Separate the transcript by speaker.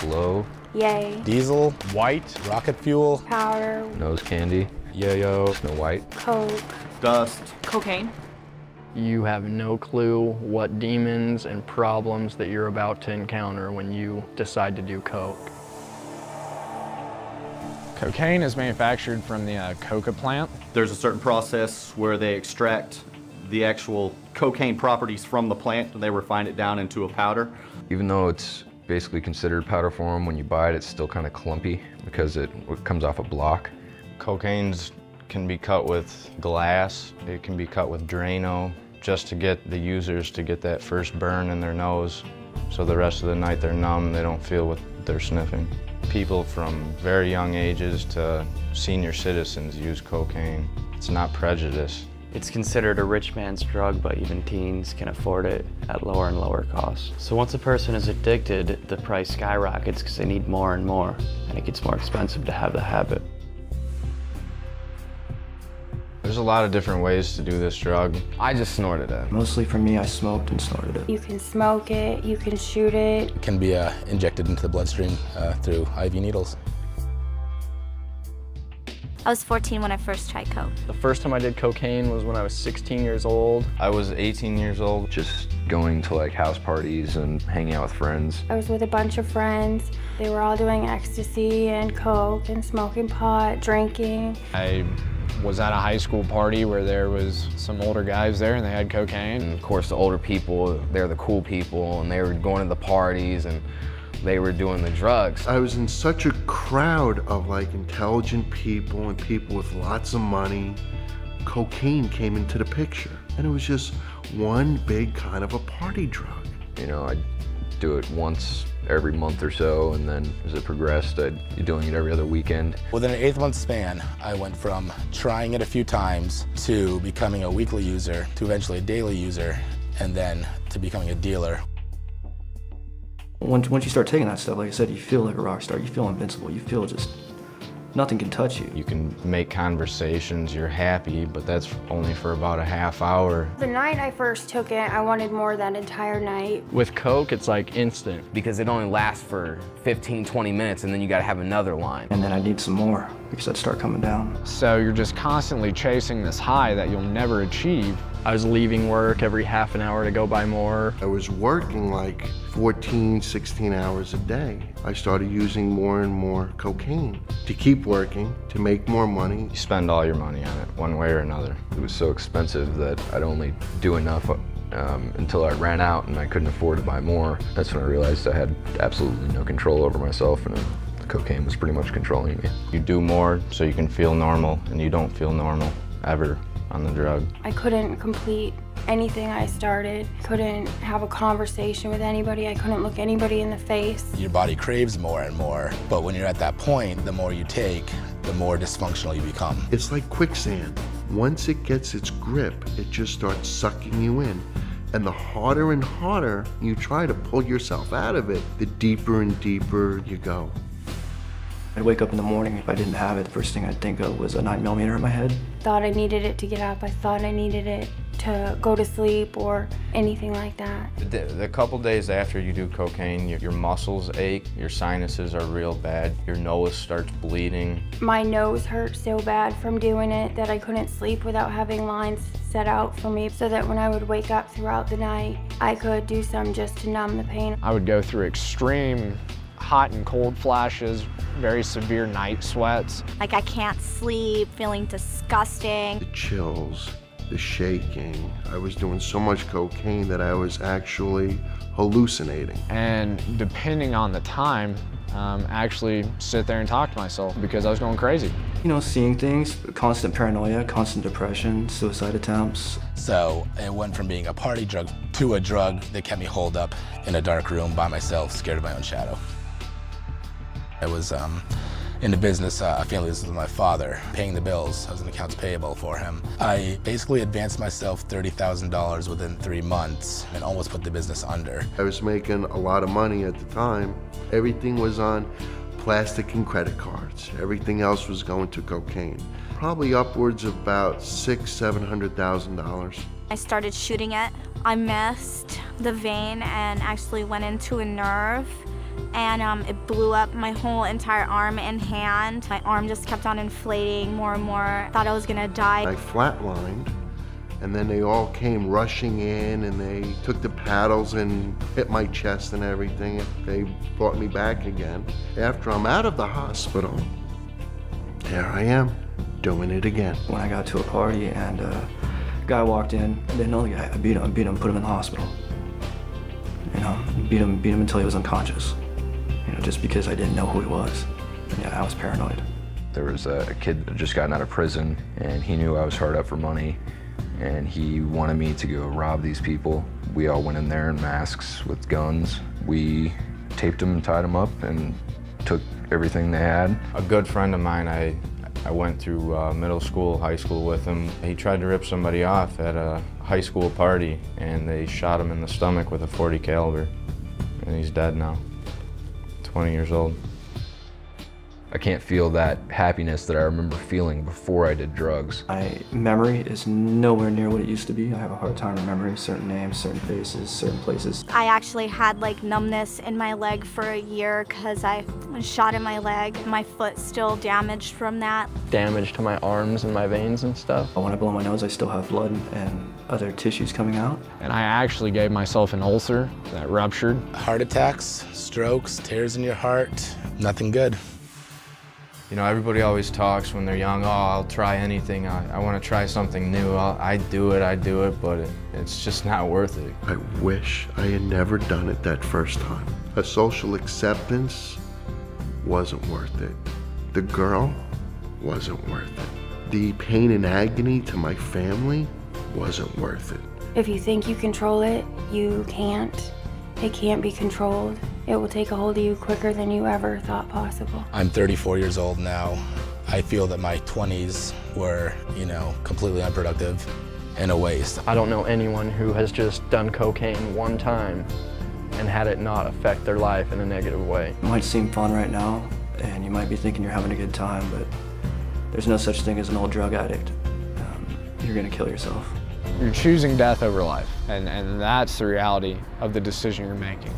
Speaker 1: Glow.
Speaker 2: Yay.
Speaker 3: Diesel. White. Rocket fuel.
Speaker 2: Powder.
Speaker 1: Nose candy. Yo-yo. Snow White.
Speaker 2: Coke.
Speaker 4: Dust.
Speaker 5: Cocaine.
Speaker 6: You have no clue what demons and problems that you're about to encounter when you decide to do coke.
Speaker 3: Cocaine is manufactured from the coca plant.
Speaker 4: There's a certain process where they extract the actual cocaine properties from the plant and they refine it down into a powder.
Speaker 1: Even though it's basically considered powder form, when you buy it, it's still kind of clumpy because it comes off a block.
Speaker 7: Cocaines can be cut with glass, it can be cut with Drano, just to get the users to get that first burn in their nose, so the rest of the night they're numb, they don't feel what they're sniffing. People from very young ages to senior citizens use cocaine. It's not prejudice.
Speaker 8: It's considered a rich man's drug, but even teens can afford it at lower and lower costs. So once a person is addicted, the price skyrockets because they need more and more, and it gets more expensive to have the habit.
Speaker 7: There's a lot of different ways to do this drug. I just snorted it.
Speaker 9: Mostly for me, I smoked and snorted it.
Speaker 2: You can smoke it, you can shoot it.
Speaker 3: It can be injected into the bloodstream through IV needles.
Speaker 10: I was 14 when I first tried coke.
Speaker 6: The first time I did cocaine was when I was 16 years old.
Speaker 7: I was 18 years old.
Speaker 1: Just going to like house parties and hanging out with friends.
Speaker 2: I was with a bunch of friends. They were all doing ecstasy and coke and smoking pot, drinking.
Speaker 3: I was at a high school party where there was some older guys there and they had cocaine.
Speaker 11: And of course the older people, they're the cool people and they were going to the parties and they were doing the drugs.
Speaker 12: I was in such a crowd of like intelligent people and people with lots of money. Cocaine came into the picture and it was just one big kind of a party drug.
Speaker 1: You know, I'd do it once every month or so, and then as it progressed, I'd be doing it every other weekend.
Speaker 3: Within an 8-month span, I went from trying it a few times to becoming a weekly user, to eventually a daily user, and then to becoming a dealer.
Speaker 9: Once you start taking that stuff, like I said, you feel like a rock star. You feel invincible. You feel just nothing can touch you.
Speaker 7: You can make conversations, you're happy, but that's only for about a half hour.
Speaker 2: The night I first took it, I wanted more that entire night.
Speaker 6: With coke, it's like instant.
Speaker 11: Because it only lasts for 15, 20 minutes and then you gotta have another line.
Speaker 9: And then I need some more because I'd start coming down.
Speaker 3: So you're just constantly chasing this high that you'll never achieve.
Speaker 6: I was leaving work every half an hour to go buy more.
Speaker 12: I was working like 14, 16 hours a day. I started using more and more cocaine to keep working, to make more money.
Speaker 7: You spend all your money on it, one way or another.
Speaker 1: It was so expensive that I'd only do enough until I ran out and I couldn't afford to buy more. That's when I realized I had absolutely no control over myself and the cocaine was pretty much controlling me.
Speaker 7: You do more so you can feel normal, and you don't feel normal ever on the drug.
Speaker 2: I couldn't complete anything I started. Couldn't have a conversation with anybody. I couldn't look anybody in the face.
Speaker 3: Your body craves more and more, but when you're at that point, the more you take, the more dysfunctional you become.
Speaker 12: It's like quicksand. Once it gets its grip, it just starts sucking you in. And the harder and harder you try to pull yourself out of it, the deeper and deeper you go.
Speaker 9: I'd wake up in the morning, if I didn't have it, the first thing I'd think of was a 9mm in my head.
Speaker 2: Thought I needed it to get up. I thought I needed it to go to sleep or anything like that.
Speaker 7: The couple days after you do cocaine, your muscles ache, your sinuses are real bad, your nose starts bleeding.
Speaker 2: My nose hurt so bad from doing it that I couldn't sleep without having lines set out for me, so that when I would wake up throughout the night, I could do some just to numb the pain.
Speaker 3: I would go through extreme hot and cold flashes, very severe night sweats.
Speaker 10: Like I can't sleep, feeling disgusting.
Speaker 12: The chills, the shaking. I was doing so much cocaine that I was actually hallucinating.
Speaker 3: And depending on the time, actually sit there and talk to myself because I was going crazy.
Speaker 9: You know, seeing things, constant paranoia, constant depression, suicide attempts.
Speaker 3: So it went from being a party drug to a drug that kept me holed up in a dark room by myself, scared of my own shadow. I was in the business, a family business with my father, paying the bills. I was an accounts payable for him. I basically advanced myself $30,000 within 3 months and almost put the business under.
Speaker 12: I was making a lot of money at the time. Everything was on plastic and credit cards. Everything else was going to cocaine. Probably upwards of about $600,000–700,000.
Speaker 10: I started shooting it. I missed the vein and actually went into a nerve and it blew up my whole entire arm and hand. My arm just kept on inflating more and more. Thought I was gonna die.
Speaker 12: I flatlined, and then they all came rushing in, and they took the paddles and hit my chest and everything. They brought me back again. After I'm out of the hospital, there I am, doing it again.
Speaker 9: When I got to a party and a guy walked in, I didn't know the guy. I beat him, put him in the hospital. You know, beat him until he was unconscious. You know, just because I didn't know who he was. Yeah, I was paranoid.
Speaker 1: There was a kid that had just gotten out of prison, and he knew I was hard up for money, and he wanted me to go rob these people. We all went in there in masks with guns. We taped them and tied them up and took everything they had.
Speaker 7: A good friend of mine, I went through middle school, high school with him. He tried to rip somebody off at a high school party, and they shot him in the stomach with a .40 caliber, and he's dead now, 20 years old.
Speaker 1: I can't feel that happiness that I remember feeling before I did drugs.
Speaker 9: My memory is nowhere near what it used to be. I have a hard time remembering certain names, certain faces, certain places.
Speaker 10: I actually had like numbness in my leg for a year because I was shot in my leg. My foot's still damaged from that.
Speaker 6: Damage to my arms and my veins and stuff.
Speaker 9: When I blow my nose, I still have blood and other tissues coming out.
Speaker 5: And I actually gave myself an ulcer that ruptured.
Speaker 3: Heart attacks, strokes, tears in your heart, nothing good.
Speaker 7: You know, everybody always talks when they're young, oh, I'll try anything, I want to try something new, I do it, but it's just not worth it.
Speaker 12: I wish I had never done it that first time. A social acceptance wasn't worth it. The girl wasn't worth it. The pain and agony to my family wasn't worth it.
Speaker 2: If you think you control it, you can't. It can't be controlled. It will take a hold of you quicker than you ever thought possible.
Speaker 3: I'm 34 years old now. I feel that my 20s were, you know, completely unproductive and a waste.
Speaker 6: I don't know anyone who has just done cocaine one time and had it not affect their life in a negative way.
Speaker 9: It might seem fun right now, and you might be thinking you're having a good time, but there's no such thing as an old drug addict. You're gonna kill yourself.
Speaker 5: You're choosing death over life, and that's the reality of the decision you're making.